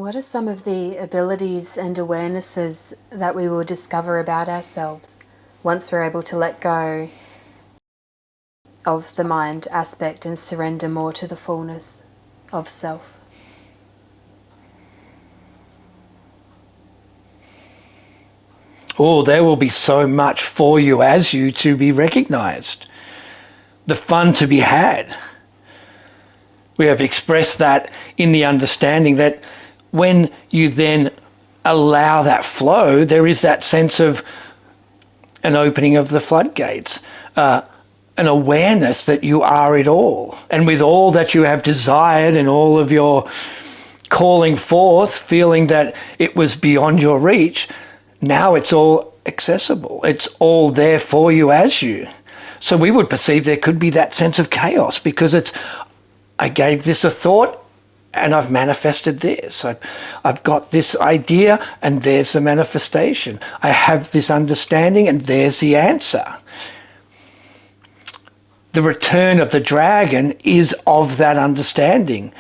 What are some of the abilities and awarenesses that we will discover about ourselves once we're able to let go of the mind aspect and surrender more to the fullness of self? Oh, there will be so much for you as you to be recognized. The fun to be had. We have expressed that in the understanding that when you then allow that flow, there is that sense of an opening of the floodgates, an awareness that you are it all. And with all that you have desired and all of your calling forth, feeling that it was beyond your reach, now it's all accessible. It's all there for you as you. So we would perceive there could be that sense of chaos because I gave this a thought and I've manifested this. I've got this idea and there's the manifestation. I have this understanding and there's the answer. The return of the dragon is of that understanding.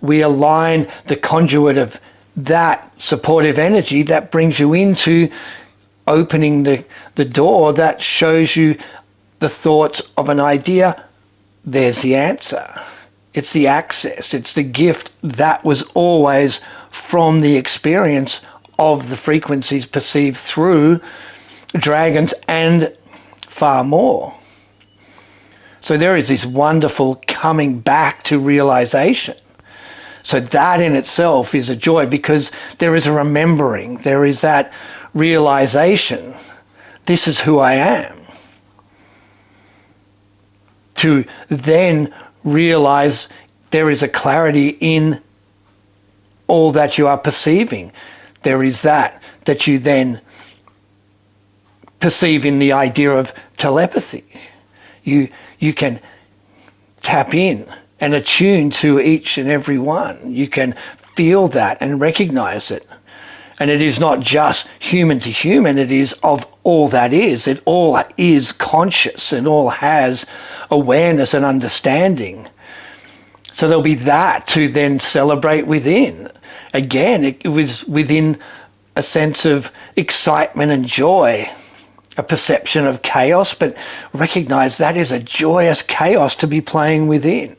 We align the conduit of that supportive energy that brings you into opening the door that shows you the thoughts of an idea. There's the answer. It's the access. It's the gift that was always from the experience of the frequencies perceived through dragons and far more. So there is this wonderful coming back to realization. So that in itself is a joy because there is a remembering. There is that realization. This is who I am. To then realize there is a clarity in all that you are perceiving. There is that you then perceive in the idea of telepathy. You can tap in and attune to each and every one. You can feel that and recognize it. And it is not just human to human, it is of all that is. It all is conscious and all has awareness and understanding. So there'll be that to then celebrate within. Again, it was within a sense of excitement and joy, a perception of chaos, but recognize that is a joyous chaos to be playing within.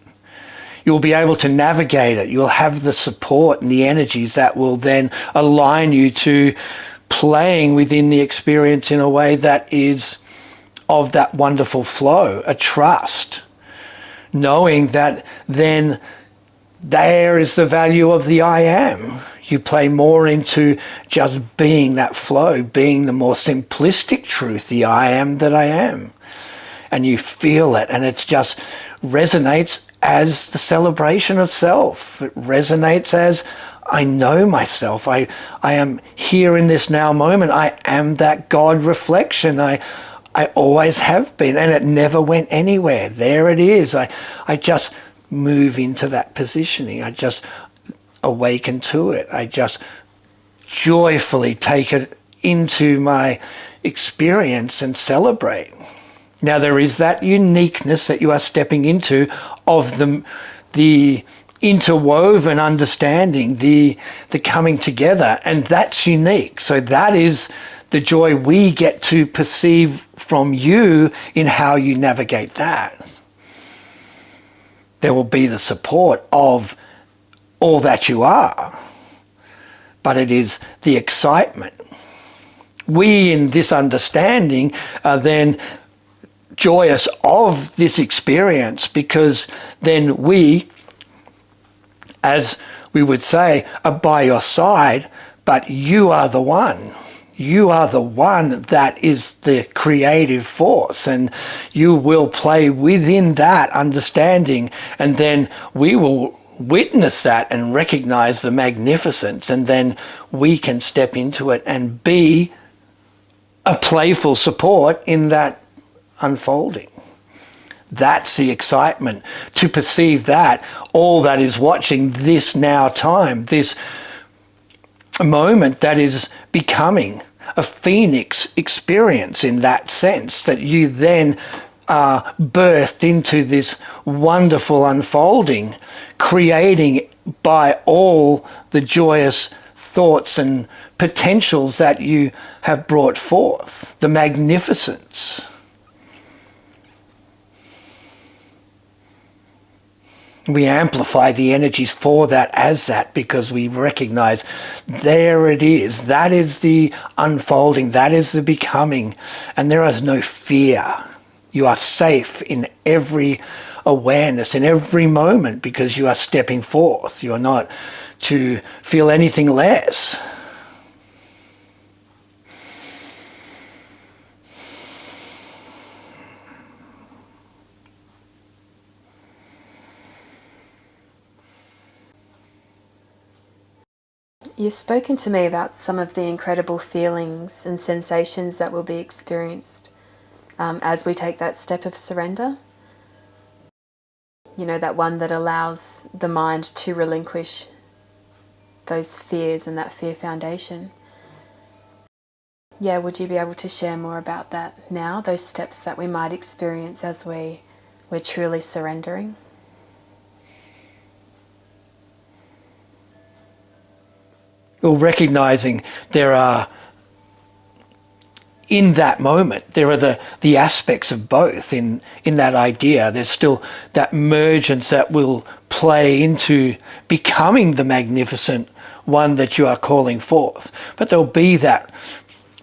You'll be able to navigate it. You'll have the support and the energies that will then align you to playing within the experience in a way that is of that wonderful flow, a trust, knowing that then there is the value of the I am. You play more into just being that flow, being the more simplistic truth, the I am that I am. And you feel it, and it just resonates as the celebration of self. It resonates as I know myself. I am here in this now moment. I am that God reflection. I always have been, and it never went anywhere. There it is. I just move into that positioning. I just awaken to it. I just joyfully take it into my experience and celebrate. Now there is that uniqueness that you are stepping into of the interwoven understanding, the coming together, and that's unique. So that is the joy we get to perceive from you in how you navigate that. There will be the support of all that you are, but it is the excitement. We in this understanding are then joyous of this experience because then we, as we would say, are by your side, but you are the one. You are the one that is the creative force, and you will play within that understanding, and then we will witness that and recognize the magnificence, and then we can step into it and be a playful support in that unfolding. That's the excitement, to perceive that all that is watching this now time, this moment that is becoming a phoenix experience in that sense, that you then are birthed into this wonderful unfolding, creating by all the joyous thoughts and potentials that you have brought forth, the magnificence. We amplify the energies for that as that, because we recognize there it is. That is the unfolding. That is the becoming. And there is no fear. You are safe in every awareness, in every moment, because you are stepping forth. You are not to feel anything less. You've spoken to me about some of the incredible feelings and sensations that will be experienced as we take that step of surrender. You know, that one that allows the mind to relinquish those fears and that fear foundation. Yeah, would you be able to share more about that now, those steps that we might experience as we're truly surrendering? Well, recognizing there are, in that moment, there are the aspects of both in that idea. There's still that mergence that will play into becoming the magnificent one that you are calling forth. But there'll be that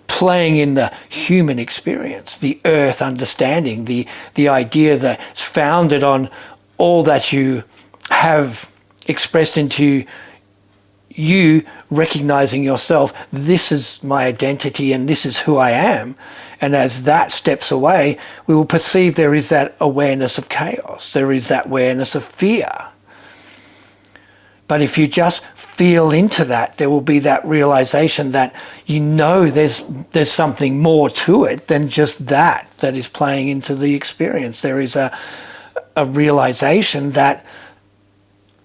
playing in the human experience, the earth understanding, the idea that's founded on all that you have expressed into you recognizing yourself, this is my identity and this is who I am. And as that steps away, we will perceive there is that awareness of chaos. There is that awareness of fear. But if you just feel into that, there will be that realization that you know there's something more to it than just that is playing into the experience. There is a realization that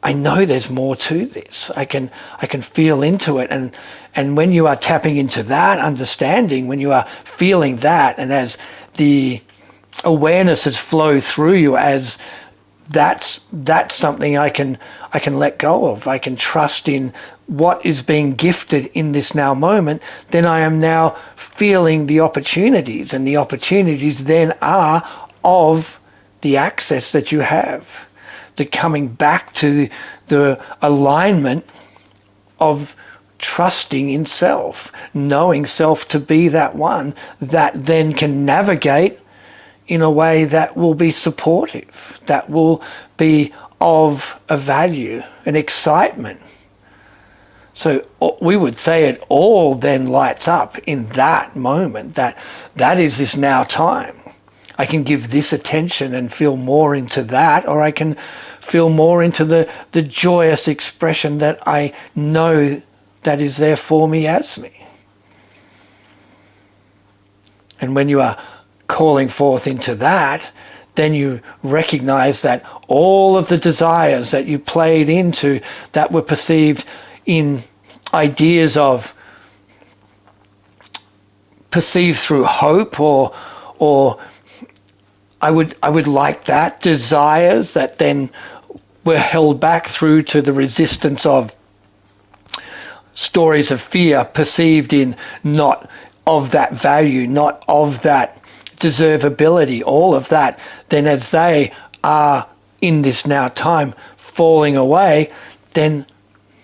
I know there's more to this. I can feel into it, and when you are tapping into that understanding, when you are feeling that, and as the awarenesses flow through you, as that's something I can let go of. I can trust in what is being gifted in this now moment. Then I am now feeling the opportunities, and the opportunities then are of the access that you have. The coming back to the alignment of trusting in self, knowing self to be that one that then can navigate in a way that will be supportive, that will be of a value, an excitement. So we would say it all then lights up in that moment, that is this now time. I can give this attention and feel more into that, or I can feel more into the joyous expression that I know that is there for me as me. And when you are calling forth into that, then you recognize that all of the desires that you played into that were perceived in ideas of perceived through hope or I would like that, desires that then were held back through to the resistance of stories of fear perceived in not of that value, not of that deservability, all of that, then as they are in this now time falling away, then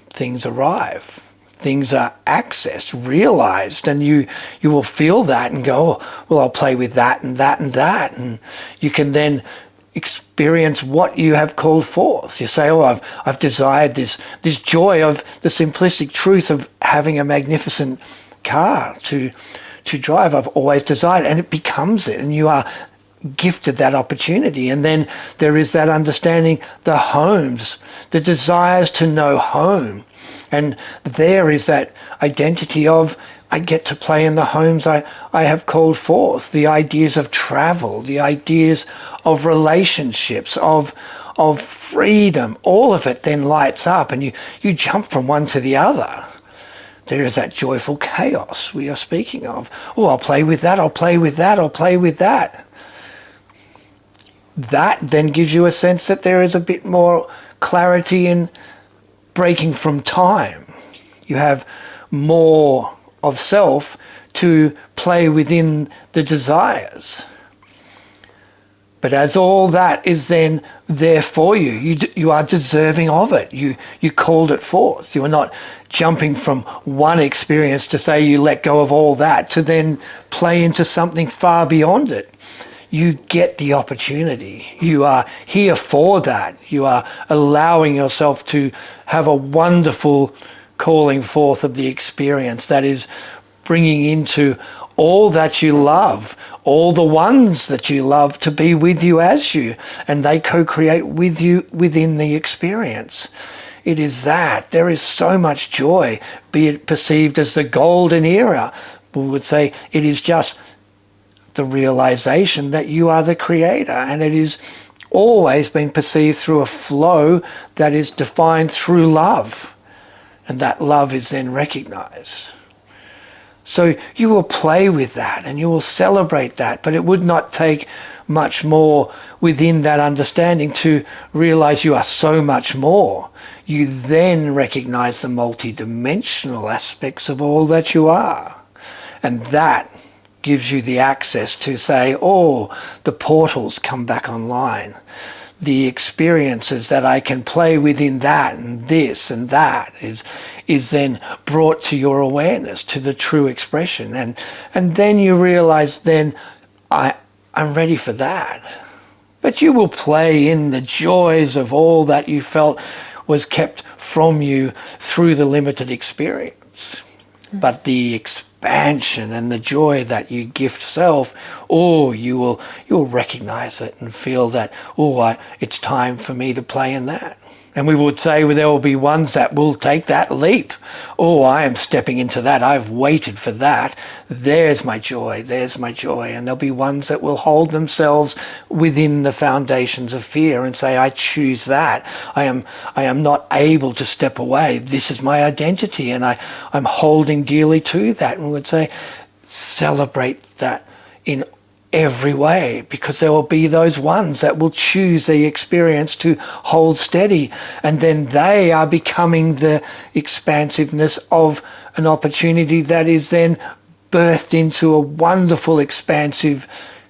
things arrive. Things are accessed, realized, and you will feel that and go, oh, well, I'll play with that and that and that. And you can then experience what you have called forth. You say, oh, I've desired this joy of the simplistic truth of having a magnificent car to drive. I've always desired, and it becomes it, and you are gifted that opportunity. And then there is that understanding, the homes, the desires to know home. And there is that identity of, I get to play in the homes I have called forth, the ideas of travel, the ideas of relationships, of freedom, all of it then lights up, and you jump from one to the other. There is that joyful chaos we are speaking of. Oh, I'll play with that, I'll play with that, I'll play with that. That then gives you a sense that there is a bit more clarity in breaking from time. You have more of self to play within the desires. But as all that is then there for you, you are deserving of it. You called it forth. You are not jumping from one experience to say you let go of all that to then play into something far beyond it. You get the opportunity. You are here for that. You are allowing yourself to have a wonderful calling forth of the experience that is bringing into all that you love, all the ones that you love to be with you as you, and they co-create with you within the experience. It is that. There is so much joy, be it perceived as the golden era. We would say it is just the realization that you are the creator, and it is always been perceived through a flow that is defined through love, and that love is then recognized. So you will play with that and you will celebrate that, but it would not take much more within that understanding to realize you are so much more. You then recognize the multidimensional aspects of all that you are. And that gives you the access to say, oh, the portals come back online. The experiences that I can play within that and this and that is then brought to your awareness, to the true expression. And then you realize then I'm ready for that. But you will play in the joys of all that you felt was kept from you through the limited experience. But the expansion and the joy that you gift self, you'll recognize it and feel that, it's time for me to play in that. And we would say there will be ones that will take that leap. I am stepping into that. I've waited for that. There's my joy. There's my joy. And there'll be ones that will hold themselves within the foundations of fear and say, I choose that. I am not able to step away. This is my identity, and I'm holding dearly to that. And we would say, celebrate that in every way, because there will be those ones that will choose the experience to hold steady, and then they are becoming the expansiveness of an opportunity that is then birthed into a wonderful expansive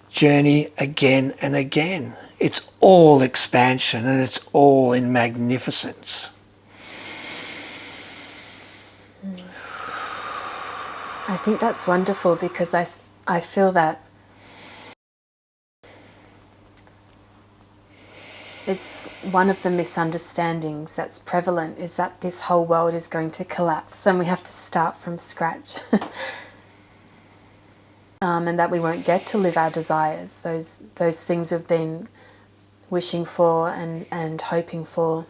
journey again and again. It's all expansion and it's all in magnificence. I think that's wonderful, because I feel that it's one of the misunderstandings that's prevalent, is that this whole world is going to collapse and we have to start from scratch. And that we won't get to live our desires, those things we've been wishing for and hoping for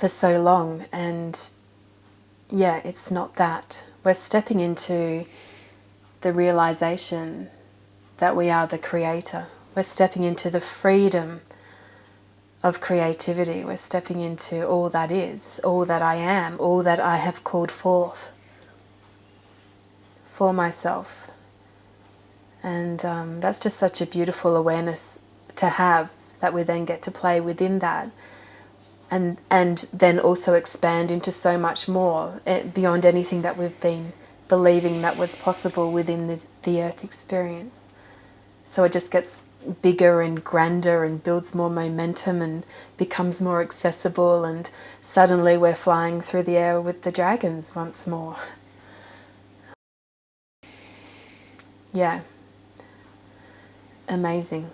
so long. And yeah, it's not that. We're stepping into the realization that we are the creator. We're stepping into the freedom of creativity. We're stepping into all that is, all that I am, all that I have called forth for myself. And that's just such a beautiful awareness to have, that we then get to play within that. And then also expand into so much more, beyond anything that we've been believing that was possible within the Earth experience. So it just gets bigger and grander and builds more momentum and becomes more accessible, and suddenly we're flying through the air with the dragons once more. Yeah. Amazing.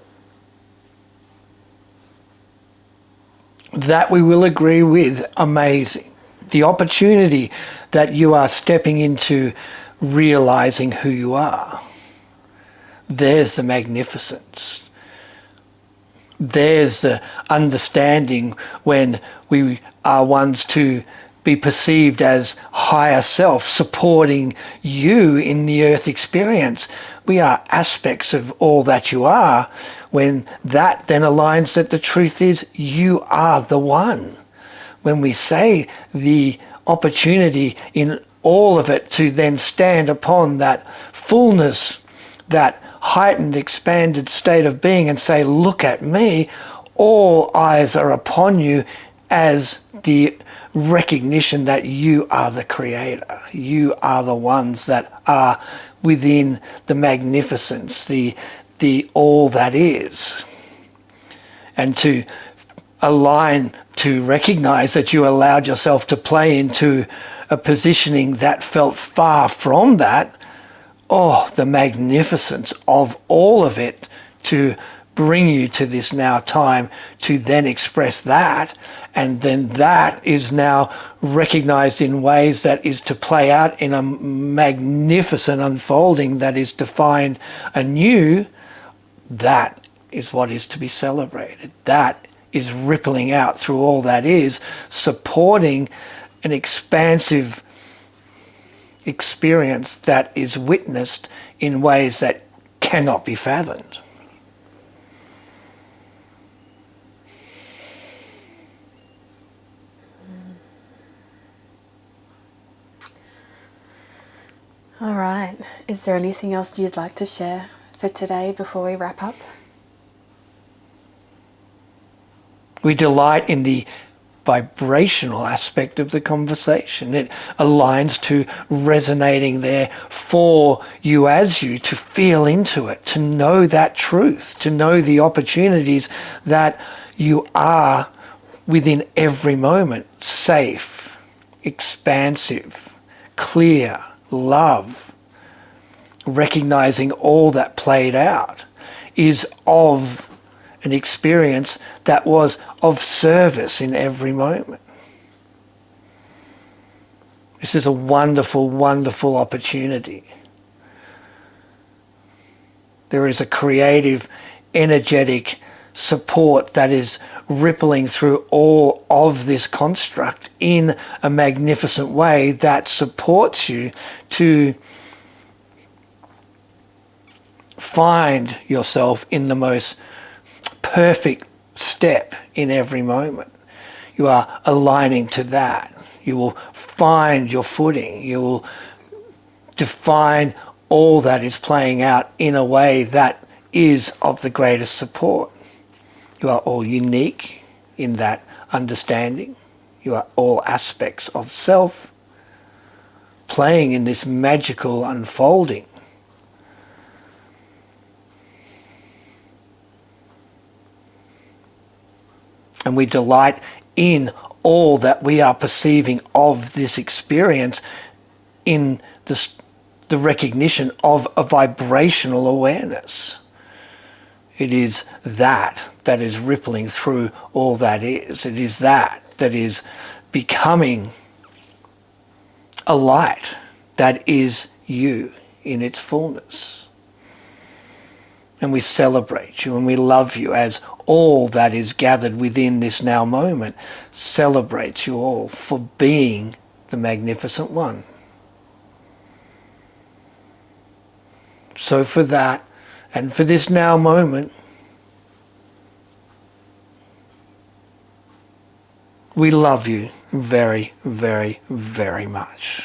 That we will agree with. Amazing. The opportunity that you are stepping into realizing who you are. There's the magnificence. There's the understanding when we are ones to be perceived as higher self, supporting you in the earth experience. We are aspects of all that you are, when that then aligns that the truth is you are the one. When we say the opportunity in all of it to then stand upon that fullness, that heightened, expanded state of being, and say, look at me, all eyes are upon you, as the recognition that you are the creator. You are the ones that are within the magnificence, the all that is. And to align, to recognize that you allowed yourself to play into a positioning that felt far from that. Oh, the magnificence of all of it, to bring you to this now time to then express that, and then that is now recognized in ways that is to play out in a magnificent unfolding that is defined anew. That is what is to be celebrated. That is rippling out through all that is, supporting an expansive experience that is witnessed in ways that cannot be fathomed. All right. Is there anything else you'd like to share for today before we wrap up? We delight in the vibrational aspect of the conversation. It aligns to resonating there for you as you, to feel into it, to know that truth, to know the opportunities that you are within every moment, safe, expansive, clear, love, recognizing all that played out is of an experience that was of service in every moment. This is a wonderful, wonderful opportunity. There is a creative, energetic support that is rippling through all of this construct in a magnificent way that supports you to find yourself in the most perfect step in every moment. You are aligning to that. You will find your footing. You will define all that is playing out in a way that is of the greatest support. You are all unique in that understanding. You are all aspects of self playing in this magical unfolding. And we delight in all that we are perceiving of this experience in the recognition of a vibrational awareness. It is that is rippling through all that is. It is that is becoming a light that is you in its fullness. And we celebrate you and we love you as all that is gathered within this now moment celebrates you all for being the magnificent one. So for that and for this now moment, we love you very, very, very much.